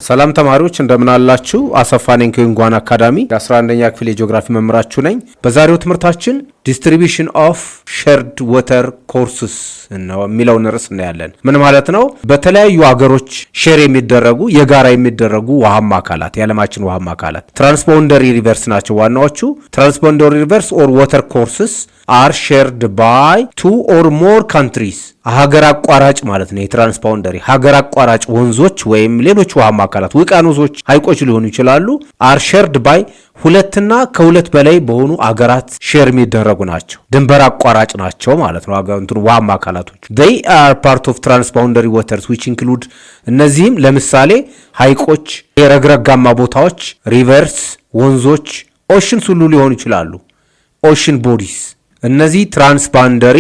ሰላም ተማሪዎች እንደምን አላችሁ? አሰፋ ነኝ ከዩንጓን አካዳሚ የ11ኛ ክፍል የጂኦግራፊ መምህራችሁ ነኝ። በዛሬው ትምህርታችን ዲስትሪቢዩሽን ኦፍ ሼርድ ዋተር ኮርስስ ነው የሚለውን ርዕስ እናያለን። ምን ማለት ነው? በተለያዩ ሀገሮች ሼር የሚደረጉ የጋራ የሚደረጉ ውሃማ አካላት የዓለማችን ውሃማ አካላት ትራንስቦንደሪ ሪቨርስ ናቸው ዋናዎቹ። ትራንስቦንደሪ ሪቨርስ ኦር ዋተር ኮርስስ are shared by two or more countries ሀገር አቋራጭ ማለት ነው። የትራንስባውንደሪ ሀገር አቋራጭ ወንዞች ወይም ሌሎች ውሃማ አካላት ውቅያኖሶች፣ ሐይቆች ሊሆኑ ይችላሉ። are shared by ሁለትና ከሁለት በላይ በሆኑ አገራት ሼር የሚደረጉ ናቸው። ድንበር አቋራጭ ናቸው ማለት ነው። አገንቱን ውሃማ አካላቶች they are part of transboundary waters which include እነዚህም ለምሳሌ ሐይቆች፣ የረግረጋማ ቦታዎች፣ ሪቨርስ ወንዞች፣ ኦሽንስ ሁሉ ሊሆኑ ይችላሉ። ኦሽን ቦዲስ እነዚህ ትራንስባውንደሪ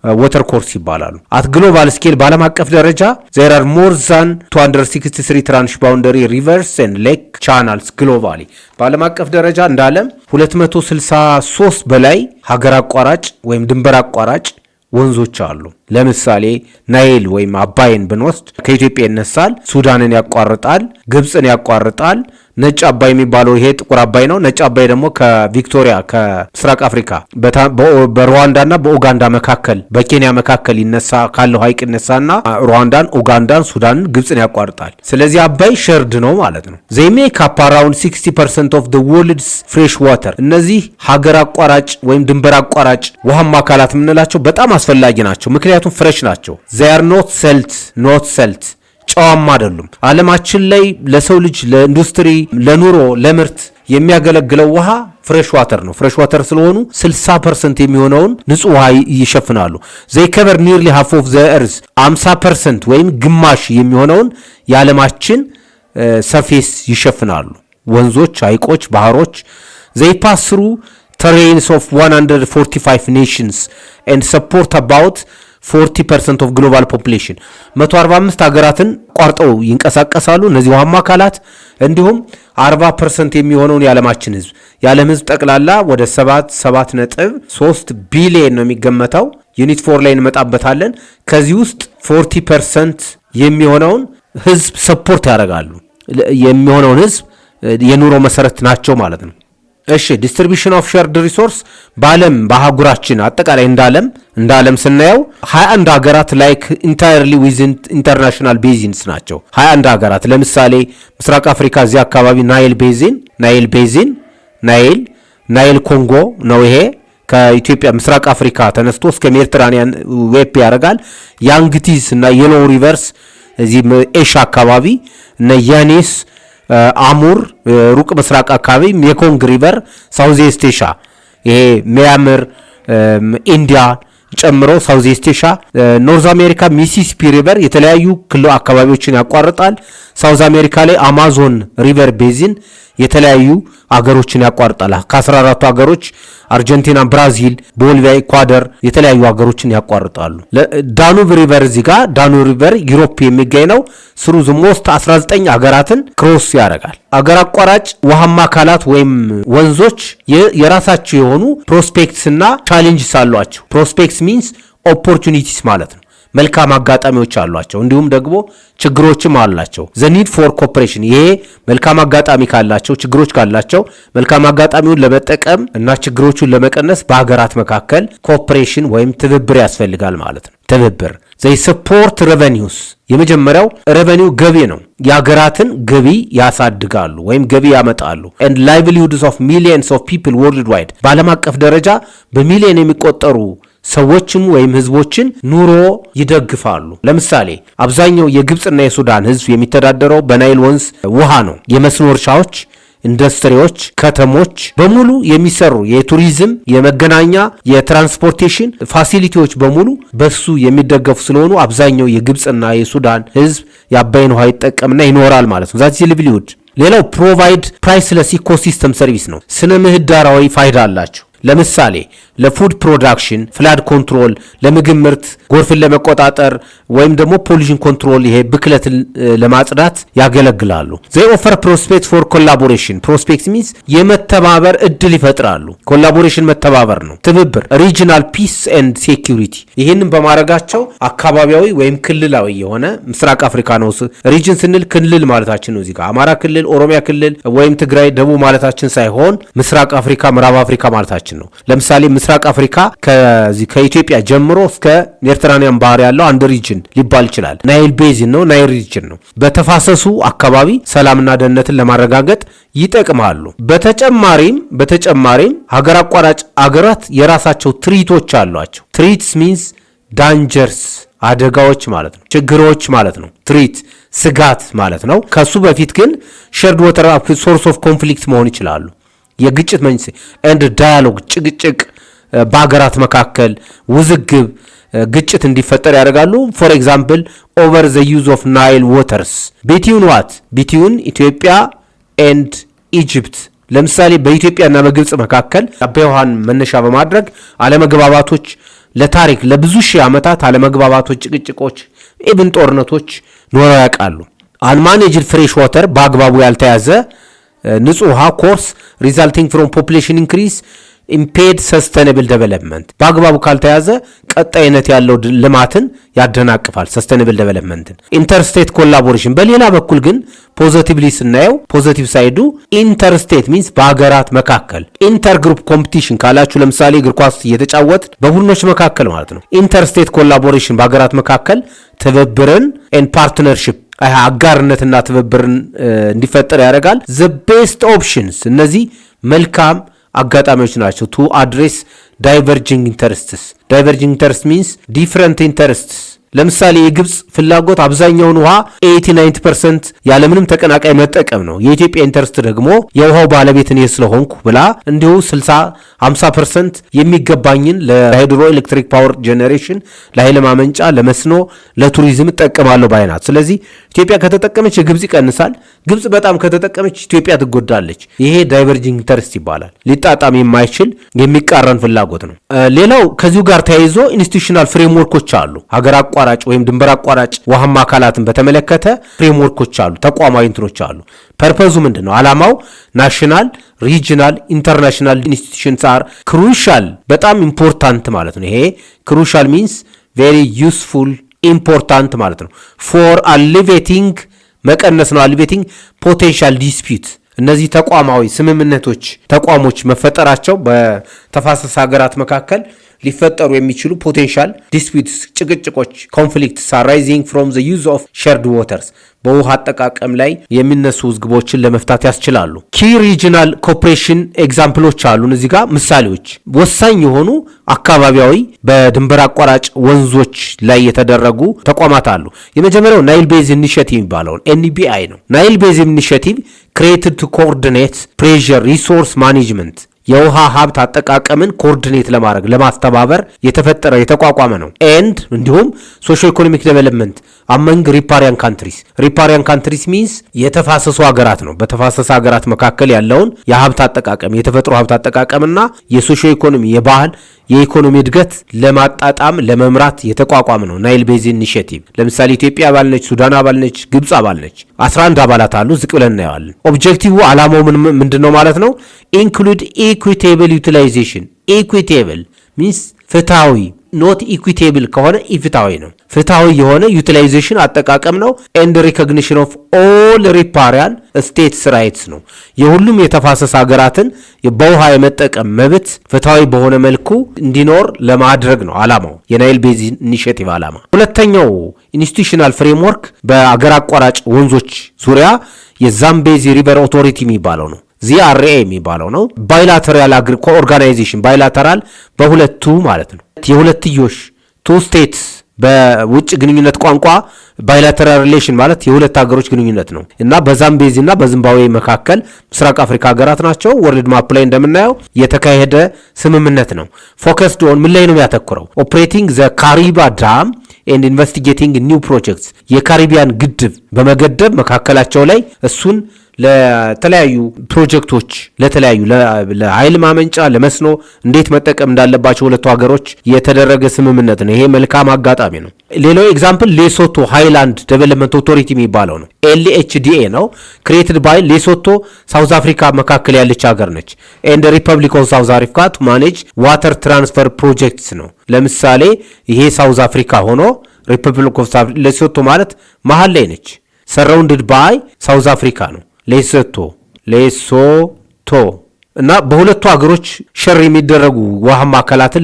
ዋተር ኮርስ ይባላሉ። አት ግሎባል ስኬል በዓለም አቀፍ ደረጃ there are more than 263 transboundary rivers and lake channels globally በዓለም አቀፍ ደረጃ እንዳለም 263 በላይ ሀገር አቋራጭ ወይም ድንበር አቋራጭ ወንዞች አሉ። ለምሳሌ ናይል ወይም አባይን ብንወስድ ከኢትዮጵያ ይነሳል፣ ሱዳንን ያቋርጣል፣ ግብፅን ያቋርጣል። ነጭ አባይ የሚባለው ይሄ ጥቁር አባይ ነው። ነጭ አባይ ደግሞ ከቪክቶሪያ ከምስራቅ አፍሪካ በሩዋንዳና በኡጋንዳ መካከል በኬንያ መካከል ይነሳ ካለው ሐይቅ ይነሳና ሩዋንዳን፣ ኡጋንዳን፣ ሱዳንን፣ ግብፅን ያቋርጣል። ስለዚህ አባይ ሸርድ ነው ማለት ነው። they make up around 60% of the world's fresh water እነዚህ ሀገር አቋራጭ ወይም ድንበር አቋራጭ ውሃማ አካላት የምንላቸው በጣም አስፈላጊ ናቸው። ምክንያቱም ፍሬሽ ናቸው። they are not salt ጨዋማ አይደሉም። ዓለማችን ላይ ለሰው ልጅ ለኢንዱስትሪ፣ ለኑሮ፣ ለምርት የሚያገለግለው ውሃ ፍሬሽ ዋተር ነው። ፍሬሽ ዋተር ስለሆኑ 60% የሚሆነውን ንጹህ ውሃ ይሸፍናሉ። they cover nearly half of the earth 50% ወይም ግማሽ የሚሆነውን የዓለማችን ሰርፌስ ይሸፍናሉ። ወንዞች፣ ሐይቆች፣ ባህሮች they pass through terrains of 145 nations and support about 40% of global population 145 ሀገራትን ቋርጠው ይንቀሳቀሳሉ እነዚህ ውሃማ አካላት። እንዲሁም 40% የሚሆነውን የዓለማችን ህዝብ የዓለም ህዝብ ጠቅላላ ወደ 7.3 ቢሊዮን ነው የሚገመተው። ዩኒት 4 ላይ እንመጣበታለን። ከዚህ ውስጥ 40% የሚሆነውን ህዝብ ሰፖርት ያደርጋሉ። የሚሆነውን ህዝብ የኑሮ መሰረት ናቸው ማለት ነው። እሺ ዲስትሪቢዩሽን ኦፍ ሼርድ ሪሶርስ በዓለም በአህጉራችን አጠቃላይ እንዳለም ስናየው 21 ሀገራት ላይክ ኢንታየርሊ ዊዝን ኢንተርናሽናል ቤዚንስ ናቸው። 21 ሀገራት ለምሳሌ ምስራቅ አፍሪካ እዚህ አካባቢ ናይል ኮንጎ ነው። ይሄ ከኢትዮጵያ ምስራቅ አፍሪካ ተነስቶ እስከ ሜዲትራኒያን ዌፕ ያደርጋል። ያንግቲስ እና የሎ ሪቨርስ እዚህ ኤሽያ አካባቢ እና ያኔስ አሙር ሩቅ ምስራቅ አካባቢ ሜኮንግ ሪቨር ሳውዝ ኢስት ኤሽያ ይሄ ሚያምር ኢንዲያ ጨምሮ ሳውዝ ኢስት ኤሽያ ኖርዝ አሜሪካ ሚሲሲፒ ሪቨር የተለያዩ ክልል አካባቢዎችን ያቋርጣል። ሳውዝ አሜሪካ ላይ አማዞን ሪቨር ቤዚን የተለያዩ አገሮችን ያቋርጣል። ከ14ቱ አገሮች አርጀንቲና፣ ብራዚል፣ ቦሊቪያ፣ ኢኳዶር የተለያዩ አገሮችን ያቋርጣሉ። ዳኑብ ሪቨር እዚህ ጋር ዳኑብ ሪቨር ዩሮፕ የሚገኝ ነው። ስሩ ሞስት 19 አገራትን ክሮስ ያደርጋል። አገር አቋራጭ ውሃማ አካላት ወይም ወንዞች የራሳቸው የሆኑ ፕሮስፔክትስ እና ቻሌንጅስ አሏቸው። ፕሮስፔክትስ ሚንስ ኦፖርቹኒቲስ ማለት ነው። መልካም አጋጣሚዎች አሏቸው፣ እንዲሁም ደግሞ ችግሮችም አላቸው። the need for cooperation ይሄ መልካም አጋጣሚ ካላቸው ችግሮች ካላቸው መልካም አጋጣሚውን ለመጠቀም እና ችግሮቹን ለመቀነስ በሀገራት መካከል ኮኦፕሬሽን ወይም ትብብር ያስፈልጋል ማለት ነው። ትብብር they support revenues የመጀመሪያው revenue ገቢ ነው። የሀገራትን ገቢ ያሳድጋሉ ወይም ገቢ ያመጣሉ። and livelihoods of millions of people worldwide በዓለም አቀፍ ደረጃ በሚሊዮን የሚቆጠሩ ሰዎችን ወይም ህዝቦችን ኑሮ ይደግፋሉ። ለምሳሌ አብዛኛው የግብፅና የሱዳን ህዝብ የሚተዳደረው በናይል ወንዝ ውሃ ነው። የመስኖ እርሻዎች፣ ኢንዱስትሪዎች፣ ከተሞች በሙሉ የሚሰሩ የቱሪዝም፣ የመገናኛ፣ የትራንስፖርቴሽን ፋሲሊቲዎች በሙሉ በሱ የሚደገፉ ስለሆኑ አብዛኛው የግብፅና የሱዳን ህዝብ የአባይን ውሃ ይጠቀምና ይኖራል ማለት ነው። ዛት ሊቭሊሁድ ሌላው ፕሮቫይድ ፕራይስለስ ኢኮሲስተም ሰርቪስ ነው። ስነ ምህዳራዊ ፋይዳ አላቸው። ለምሳሌ ለፉድ ፕሮዳክሽን፣ ፍላድ ኮንትሮል፣ ለምግብ ምርት፣ ጎርፍን ለመቆጣጠር ወይም ደግሞ ፖሊሽን ኮንትሮል ይሄ ብክለትን ለማጽዳት ያገለግላሉ። they offer prospects for collaboration prospects means የመተባበር እድል ይፈጥራሉ። ኮላቦሬሽን መተባበር ነው፣ ትብብር። ሪጂናል ፒስ ኤንድ ሴኩሪቲ ይህንን በማድረጋቸው አካባቢያዊ ወይም ክልላዊ የሆነ ምስራቅ አፍሪካ ነው። ሪጅን ስንል ክልል ማለታችን ነው። እዚህ ጋር አማራ ክልል፣ ኦሮሚያ ክልል ወይም ትግራይ፣ ደቡብ ማለታችን ሳይሆን ምስራቅ አፍሪካ፣ ምዕራብ አፍሪካ ማለታችን ነው። ለምሳሌ ምስራቅ አፍሪካ ከኢትዮጵያ ጀምሮ እስከ ሜዲተራኒያን ባህር ያለው አንድ ሪጅን ሊባል ይችላል። ናይል ቤዚን ነው፣ ናይል ሪጅን ነው። በተፋሰሱ አካባቢ ሰላምና ደህንነትን ለማረጋገጥ ይጠቅማሉ። በተጨማሪም ሀገር አቋራጭ አገራት የራሳቸው ትሪቶች አሏቸው። ትሪትስ ሚንስ ዳንጀርስ አደጋዎች ማለት ነው፣ ችግሮች ማለት ነው። ትሪት ስጋት ማለት ነው። ከሱ በፊት ግን ሼርድ ወተር ሶርስ ኦፍ ኮንፍሊክት መሆን ይችላሉ። የግጭት መንስኤ ኤንድ ዳያሎግ ጭቅጭቅ በሀገራት መካከል ውዝግብ ግጭት እንዲፈጠር ያደርጋሉ። ፎር ኤግዛምፕል ኦቨር ዘ ዩዝ ኦፍ ናይል ዋተርስ ቢትዊን ኢትዮጵያ ኤንድ ኢጅፕት። ለምሳሌ በኢትዮጵያና በግብጽ መካከል አባይ ውሃን መነሻ በማድረግ አለመግባባቶች ለታሪክ ለብዙ ሺህ ዓመታት አለመግባባቶች፣ ጭቅጭቆች፣ ኢቭን ጦርነቶች ኖረው ያውቃሉ። አንማኔጅድ ፍሬሽ ዋተር በአግባቡ ያልተያዘ ንጹህ ውሃ ኮርስ ሪዛልቲንግ ፍሮም ፖፑሌሽን ኢንክሪዝ ኢምፔድ ሰስተነብል ዴቨሎፕመንት በአግባቡ ካልተያዘ ቀጣይነት ያለው ልማትን ያደናቅፋል። ሰስተነብል ዴቨሎፕመንትን። ኢንተርስቴት ኮላቦሬሽን በሌላ በኩል ግን ፖዚቲቭሊ ስናየው ፖዚቲቭ ሳይዱ ኢንተርስቴት ሚንስ በሀገራት መካከል። ኢንተርግሩፕ ኮምፒቲሽን ካላችሁ ለምሳሌ እግር ኳስ እየተጫወት በቡድኖች መካከል ማለት ነው። ኢንተርስቴት ኮላቦሬሽን በሀገራት መካከል ትብብርን ኤንድ ፓርትነርሺፕ አጋርነትና ትብብርን እንዲፈጠር ያደርጋል። ዘ ቤስት ኦፕሽንስ እነዚህ መልካም አጋጣሚዎች ናቸው። ቱ አድሬስ ዳይቨርጂንግ ኢንተረስትስ ሚንስ ዲፍረንት ኢንተረስትስ። ለምሳሌ የግብጽ ፍላጎት አብዛኛውን ውሃ 80-90% ያለምንም ተቀናቃይ መጠቀም ነው። የኢትዮጵያ ኢንተረስት ደግሞ የውሃው ባለቤት እኔ ስለሆንኩ ብላ እንዲሁ 60-50% የሚገባኝን ለሃይድሮ ኤሌክትሪክ ፓወር ጄኔሬሽን፣ ለኃይል ማመንጫ፣ ለመስኖ፣ ለቱሪዝም እጠቀማለሁ ባይናት። ስለዚህ ኢትዮጵያ ከተጠቀመች የግብጽ ይቀንሳል፣ ግብጽ በጣም ከተጠቀመች ኢትዮጵያ ትጎዳለች። ይሄ ዳይቨርጂንግ ኢንተረስት ይባላል። ሊጣጣም የማይችል የሚቃረን ፍላጎት ነው። ሌላው ከዚሁ ጋር ተያይዞ ኢንስቲቱሽናል ፍሬምወርኮች አሉ። ሀገር አቋራጭ ወይም ድንበር አቋራጭ ውሃማ አካላትን በተመለከተ ፍሬምወርኮች አሉ፣ ተቋማዊ እንትኖች አሉ። ፐርፐዙ ምንድን ነው? ዓላማው ናሽናል፣ ሪጂናል፣ ኢንተርናሽናል ኢንስቲቱሽንስ አር ክሩሻል በጣም ኢምፖርታንት ማለት ነው። ይሄ ክሩሻል ሚንስ ቬሪ ዩስፉል ኢምፖርታንት ማለት ነው። ፎር አሊቬቲንግ መቀነስ ነው። አሊቬቲንግ ፖቴንሻል ዲስፒዩት እነዚህ ተቋማዊ ስምምነቶች ተቋሞች መፈጠራቸው በተፋሰስ ሀገራት መካከል ሊፈጠሩ የሚችሉ ፖቴንሻል ዲስፒዩትስ ጭቅጭቆች ኮንፍሊክትስ አራይዚንግ ፍሮም ዘ ዩዝ ኦፍ ሼርድ ዋተርስ በውሃ አጠቃቀም ላይ የሚነሱ ውዝግቦችን ለመፍታት ያስችላሉ። ኪ ሪጂናል ኮኦፕሬሽን ኤግዛምፕሎች አሉን እዚህ ጋር ምሳሌዎች ወሳኝ የሆኑ አካባቢያዊ በድንበር አቋራጭ ወንዞች ላይ የተደረጉ ተቋማት አሉ። የመጀመሪያው ናይል ቤዝ ኢኒሺየቲቭ የሚባለውን NBI ነው። ናይል ቤዝ ኢኒሺየቲቭ ክሬትድ ቱ ኮኦርዲኔት ፕሬዠር ሪሶርስ ማኔጅመንት የውሃ ሀብት አጠቃቀምን ኮኦርዲኔት ለማድረግ ለማስተባበር የተፈጠረ የተቋቋመ ነው። ኤንድ እንዲሁም ሶሾ ኢኮኖሚክ ዴቨሎፕመንት አመንግ ሪፓሪያን ካንትሪስ ሚንስ የተፋሰሱ ሀገራት ነው። በተፋሰሱ ሀገራት መካከል ያለውን የሀብት አጠቃቀም የተፈጥሮ ሀብት አጠቃቀምና የሶሾ ኢኮኖሚ የባህል የኢኮኖሚ እድገት ለማጣጣም ለመምራት የተቋቋመ ነው ናይል ቤዚን ኢኒሺየቲቭ። ለምሳሌ ኢትዮጵያ አባል ነች፣ ሱዳን አባል ነች፣ ግብጽ አባል ነች። 11 አባላት አሉ። ዝቅ ብለን እናየዋለን። ኦብጀክቲቭ ዓላማው ምንድነው ማለት ነው? ኢንክሉድ ኢኩዊቴብል ዩቲላይዜሽን። ኢኩዊቴብል ሚንስ ፍትሃዊ፣ ኖት ኢኩዊቴብል ከሆነ ኢፍትሃዊ ነው። ፍትሃዊ የሆነ ዩቲላይዜሽን አጠቃቀም ነው። ኤንድ ሪኮግኒሽን ኦፍ ኦል ሪፓሪያን ስቴትስ ራይትስ ነው። የሁሉም የተፋሰስ ሀገራትን በውሃ የመጠቀም መብት ፍትሃዊ በሆነ መልኩ እንዲኖር ለማድረግ ነው ዓላማው፣ የናይል ቤዚን ኢኒሺየቲቭ ዓላማ። ሁለተኛው ኢንስቲቱሽናል ፍሬምወርክ በአገር አቋራጭ ወንዞች ዙሪያ የዛምቤዚ ሪቨር ኦቶሪቲ የሚባለው ነው። ZRA የሚባለው ነው። ባይላተራል ኦርጋናይዜሽን ባይላተራል በሁለቱ ማለት ነው። የሁለትዮሽ ቱ ስቴትስ በውጭ ግንኙነት ቋንቋ ባይላተራል ሪሌሽን ማለት የሁለት ሀገሮች ግንኙነት ነው እና በዛምቤዚ እና በዚምባብዌ መካከል ምስራቅ አፍሪካ ሀገራት ናቸው። ወርልድ ማፕ ላይ እንደምናየው የተካሄደ ስምምነት ነው። ፎከስድ ኦን ምን ላይ ነው ያተኮረው? ኦፕሬቲንግ ዘ ካሪባ ዳም ኤንድ ኢንቨስቲጌቲንግ ኒው ፕሮጀክትስ የካሪቢያን ግድብ በመገደብ መካከላቸው ላይ እሱን ለተለያዩ ፕሮጀክቶች ለተለያዩ ለኃይል ማመንጫ ለመስኖ እንዴት መጠቀም እንዳለባቸው ሁለቱ ሀገሮች የተደረገ ስምምነት ነው። ይሄ መልካም አጋጣሚ ነው። ሌላው ኤግዛምፕል ሌሶቶ ሃይላንድ ዴቨሎፕመንት ኦቶሪቲ የሚባለው ነው። LHDA ነው። ክሬትድ ባይ ሌሶቶ ሳውዝ አፍሪካ መካከል ያለች ሀገር ነች። ኤንድ ሪፐብሊክ ኦፍ ሳውዝ አፍሪካ ቱ ማኔጅ ዋተር ትራንስፈር ፕሮጀክትስ ነው። ለምሳሌ ይሄ ሳውዝ አፍሪካ ሆኖ ሪፐብሊክ ኦፍ ሌሶቶ ማለት መሀል ላይ ነች። ሰራውንድድ ባይ ሳውዝ አፍሪካ ነው ሌሶቶ እና በሁለቱ ሀገሮች ሸር የሚደረጉ ውሃማ አካላትን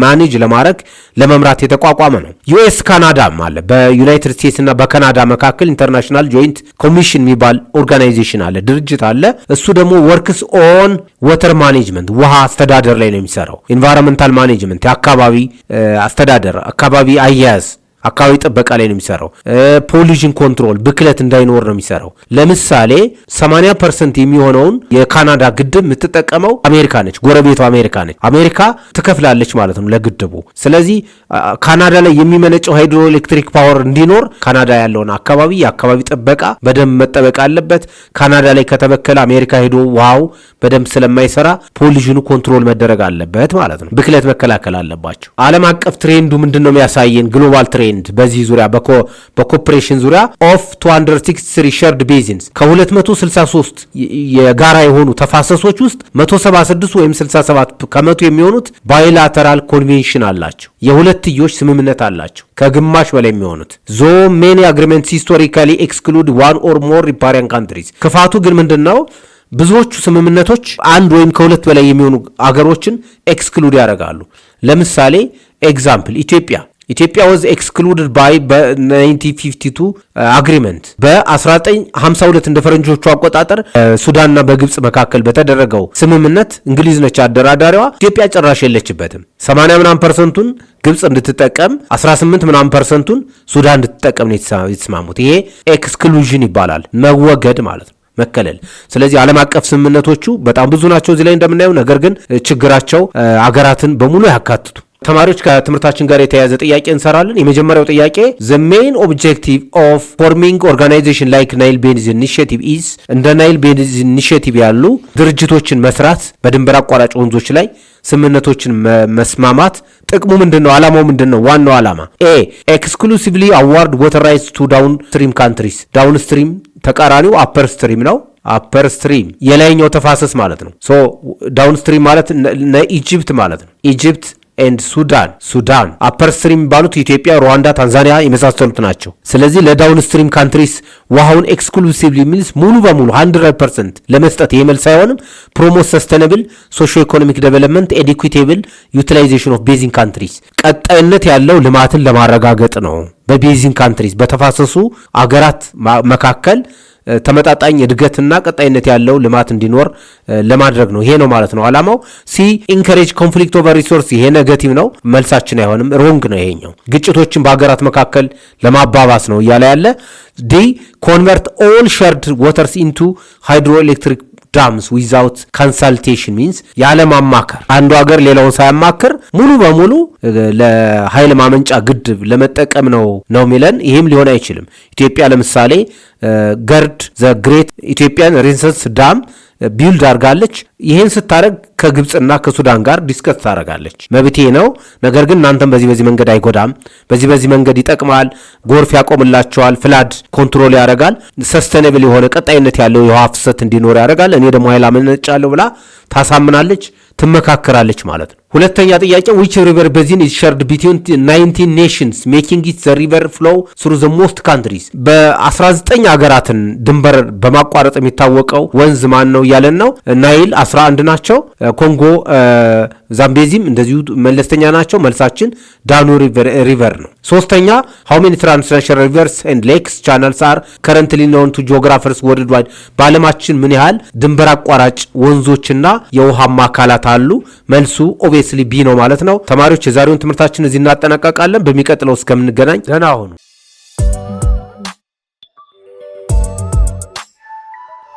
ማኔጅ ለማድረግ ለመምራት የተቋቋመ ነው። ዩኤስ ካናዳም አለ። በዩናይትድ ስቴትስ እና በካናዳ መካከል ኢንተርናሽናል ጆይንት ኮሚሽን የሚባል ኦርጋናይዜሽን አለ፣ ድርጅት አለ። እሱ ደግሞ ወርክስ ኦን ወተር ማኔጅመንት ውሃ አስተዳደር ላይ ነው የሚሰራው። ኢንቫይሮንመንታል ማኔጅመንት የአካባቢ አስተዳደር፣ አካባቢ አያያዝ፣ አካባቢ ጥበቃ ላይ ነው የሚሰራው። ፖሊዥን ኮንትሮል ብክለት እንዳይኖር ነው የሚሰራው። ለምሳሌ 80% የሚሆነውን የካናዳ ግድብ የምትጠቀመው አሜሪካ ነች፣ ጎረቤቷ አሜሪካ ነች። አሜሪካ ትከፍላለች ማለት ነው ለግድቡ። ስለዚህ ካናዳ ላይ የሚመነጨው ሃይድሮ ኤሌክትሪክ ፓወር እንዲኖር ካናዳ ያለውን አካባቢ የአካባቢ ጥበቃ በደንብ መጠበቅ አለበት። ካናዳ ላይ ከተበከለ አሜሪካ ሄዶ ውሃው በደንብ ስለማይሰራ ፖሊዥኑ ኮንትሮል መደረግ አለበት ማለት ነው። ብክለት መከላከል አለባቸው። ዓለም አቀፍ ትሬንዱ ምንድነው የሚያሳየን? ግሎባል ትሬንድ በዚህ ዙሪያ በኮኦፕሬሽን ዙሪያ ኦፍ 263 ሸርድ ቤዚንስ ከ263 የጋራ የሆኑ ተፋሰሶች ውስጥ 176 ወይም 67 ከመቶ የሚሆኑት ባይላተራል ኮንቬንሽን አላቸው፣ የሁለትዮሽ ስምምነት አላቸው። ከግማሽ በላይ የሚሆኑት ዞ ሜኒ አግሪመንትስ ሂስቶሪካሊ ኤክስክሉድ ዋን ኦር ሞር ሪፓሪያን ካንትሪስ። ክፋቱ ግን ምንድነው? ብዙዎቹ ስምምነቶች አንድ ወይም ከሁለት በላይ የሚሆኑ አገሮችን ኤክስክሉድ ያደርጋሉ። ለምሳሌ ኤግዛምፕል ኢትዮጵያ was excluded by 1952 አግሪመንት በ1952 እንደ ፈረንጆቹ አቆጣጠር ሱዳንና በግብጽ መካከል በተደረገው ስምምነት እንግሊዝ ነች አደራዳሪዋ። ኢትዮጵያ ጭራሽ የለችበትም። 80% ግብጽ እንድትጠቀም 18% ሱዳን እንድትጠቀም ነው የተስማሙት። ይሄ ኤክስክሉዥን ይባላል፣ መወገድ ማለት ነው፣ መከለል። ስለዚህ ዓለም አቀፍ ስምምነቶቹ በጣም ብዙ ናቸው እዚህ ላይ እንደምናየው። ነገር ግን ችግራቸው አገራትን በሙሉ ያካትቱ። ተማሪዎች ከትምህርታችን ጋር የተያያዘ ጥያቄ እንሰራለን። የመጀመሪያው ጥያቄ the main objective of forming organization like Nile Basin Initiative is እንደ ናይል ቤዚን ኢኒሺየቲቭ ያሉ ድርጅቶችን መስራት፣ በድንበር አቋራጭ ወንዞች ላይ ስምምነቶችን መስማማት ጥቅሙ ምንድነው? ዓላማው ምንድነው? ዋናው ዓላማ ኤክስክሉሲቭሊ አዋርድ ዋተር ራይትስ ቱ ዳውን ስትሪም ካንትሪስ። ዳውን ስትሪም ተቃራኒው አፐር ስትሪም ነው። አፐር ስትሪም የላይኛው ተፋሰስ ማለት ነው። ሶ ዳውን ስትሪም ማለት ኢጂፕት ማለት ነው። ኢጂፕት ኤንድ ሱዳን አፐር ስትሪም የሚባሉት ኢትዮጵያ፣ ሩዋንዳ፣ ታንዛኒያ የመሳሰሉት ናቸው። ስለዚህ ለዳውን ስትሪም ካንትሪስ ውሃውን ኤክስክሉሲቭሊ ሚልስ ሙሉ በሙሉ 100% ለመስጠት የመልስ አይሆንም። ፕሮሞት ሰስተነብል ሶሾ ኢኮኖሚክ ዴቨሎፕመንት ኤንድ ኢኩዊቴብል ዩቲላይዜሽን ኦፍ ቤዚን ካንትሪስ፣ ቀጣይነት ያለው ልማትን ለማረጋገጥ ነው። በቤዚን ካንትሪስ በተፋሰሱ አገራት መካከል ተመጣጣኝ እድገትና ቀጣይነት ያለው ልማት እንዲኖር ለማድረግ ነው። ይሄ ነው ማለት ነው ዓላማው። ሲ ኢንከሬጅ ኮንፍሊክት ኦቨር ሪሶርስ፣ ይሄ ኔጌቲቭ ነው፣ መልሳችን አይሆንም፣ ሮንግ ነው ይሄኛው። ግጭቶችን በሀገራት መካከል ለማባባስ ነው እያለ ያለ። ዲ ኮንቨርት ኦል ሸርድ ዋተርስ ኢንቱ ሃይድሮ ኤሌክትሪክ ዳምስ ዊዛውት ኮንሳልቴሽን ሚንስ ያለማማከር፣ አንዱ ሀገር ሌላውን ሳያማክር ሙሉ በሙሉ ለኃይል ማመንጫ ግድብ ለመጠቀም ነው የሚለን። ይህም ሊሆን አይችልም። ኢትዮጵያ ለምሳሌ ገርድ ዘ ግሬት ኢትዮጵያን ሬኔሳንስ ዳም ቢልድ አድርጋለች። ይህን ስታደርግ ከግብፅና ከሱዳን ጋር ዲስከስ ታደርጋለች። መብቴ ነው፣ ነገር ግን እናንተም በዚህ መንገድ አይጎዳም፣ በዚህ መንገድ ይጠቅማል፣ ጎርፍ ያቆምላቸዋል፣ ፍላድ ኮንትሮል ያደርጋል፣ ሰስተኔብል የሆነ ቀጣይነት ያለው የውሃ ፍሰት እንዲኖር ያደርጋል፣ እኔ ደግሞ ኃይል አመነጫለሁ ብላ ታሳምናለች፣ ትመካከራለች ማለት ነው። ሁለተኛ ጥያቄ which river basin is shared between 19 nations making it the river flow through the most countries? በ19 ሀገራትን ድንበር በማቋረጥ የሚታወቀው ወንዝ ማን ነው እያለን ነው። ናይል 11 ናቸው። ኮንጎ ዛምቤዚም እንደዚሁ መለስተኛ ናቸው። መልሳችን ዳኑ ሪቨር ነው። ሶስተኛ how many transnational rivers and lakes channels are currently known to geographers worldwide? በዓለማችን ምን ያህል ድንበር አቋራጭ ወንዞችና የውሃማ አካላት አሉ? መልሱ ኦብቪየስሊ ቢ ነው ማለት ነው። ተማሪዎች የዛሬውን ትምህርታችን እዚህ እናጠናቀቃለን። በሚቀጥለው እስከምንገናኝ ደህና ሁኑ።